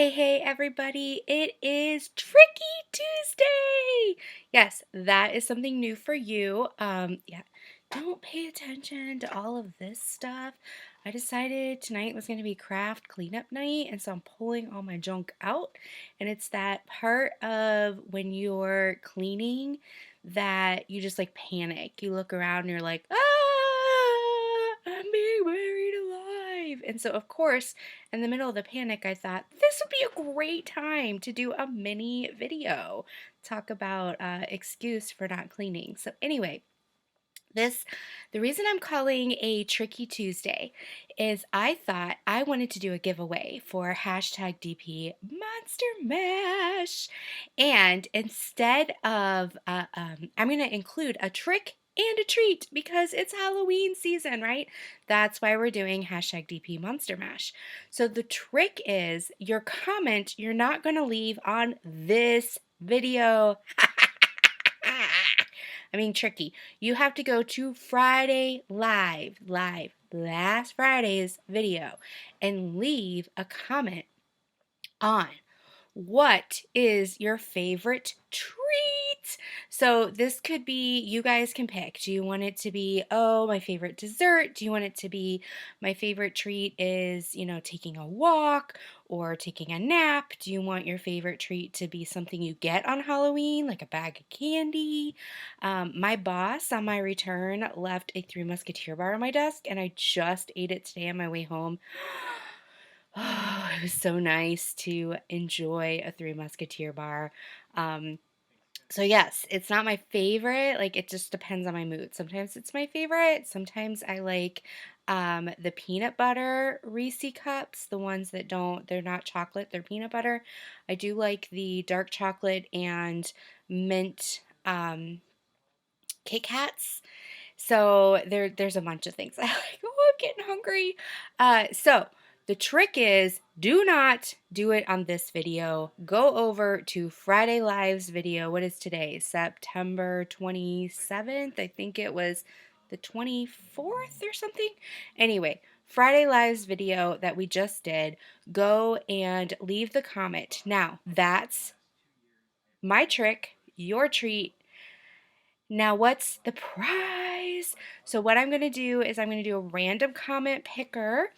Hey, everybody, it is Tricky Tuesday. Yes, that is something new for you. Yeah, don't pay attention to all of this stuff. I decided tonight was going to be craft cleanup night, and so I'm pulling all my junk out. And it's that part of when you're cleaning that you just like panic. You look around and you're like, I'm being buried alive. And so, of course, in the middle of the panic, I thought this would be a great time to do a mini video, talk about excuse for not cleaning. So anyway, the reason I'm calling a Tricky Tuesday is I thought I wanted to do a giveaway for hashtag DP Monster Mash. And instead of, I'm going to include a trick and a treat because it's Halloween season, right? That's why we're doing hashtag DP Monster Mash. So the trick is your comment you're not going to leave on this video. I mean, tricky. You have to go to Friday live, last Friday's video, and leave a comment on what is your favorite treat? So this could be, you guys can pick. Do you want it to be, oh, my favorite dessert? Do you want it to be, my favorite treat is, taking a walk or taking a nap? Do you want your favorite treat to be something you get on Halloween, like a bag of candy? My boss on my return left a Three Musketeer bar on my desk, and I just ate it today on my way home. Oh, it was so nice to enjoy a Three Musketeer bar. So yes, it's not my favorite. Like, it just depends on my mood. Sometimes it's my favorite. Sometimes I like the peanut butter Reese cups, the ones that they're not chocolate, they're peanut butter. I do like the dark chocolate and mint Kit Kats. So there's a bunch of things I like. Oh, I'm getting hungry. So the trick is, do not do it on this video. Go over to Friday Live's video. What is today? September 27th. I think it was the 24th or something. Anyway, Friday Live's video that we just did. Go and leave the comment. Now, that's my trick, your treat. Now, what's the prize? So what I'm going to do is I'm going to do a random comment picker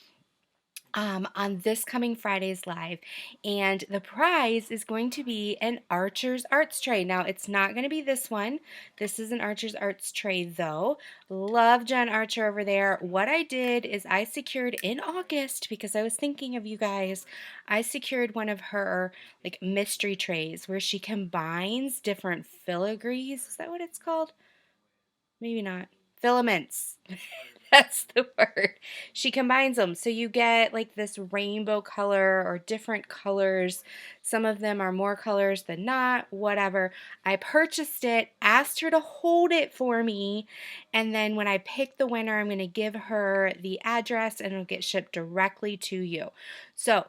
on this coming Friday's live, and the prize is going to be an Archer's Arts tray. Now, it's not going to be this one. This is an Archer's Arts tray, though. Love Jen Archer over there. What I did is I secured in August, because I was thinking of you guys, I secured one of her like mystery trays where she combines different filigrees. Is that what it's called? Maybe not. Filaments. That's the word. She combines them. So you get like this rainbow color or different colors. Some of them are more colors than not, whatever. I purchased it, asked her to hold it for me, and then when I pick the winner, I'm going to give her the address and it'll get shipped directly to you. So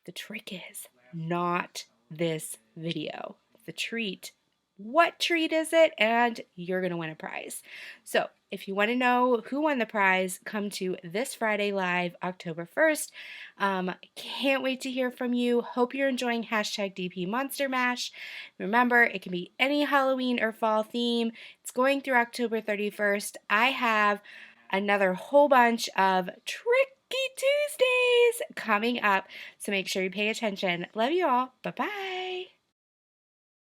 the trick is not this video. The treat, what treat is it? And you're going to win a prize. So if you want to know who won the prize, come to this Friday live, October 1st. Can't wait to hear from you. Hope you're enjoying hashtag DP Monster Mash. Remember, it can be any Halloween or fall theme. It's going through October 31st. I have another whole bunch of Tricky Tuesdays coming up, so make sure you pay attention. Love you all. Bye-bye.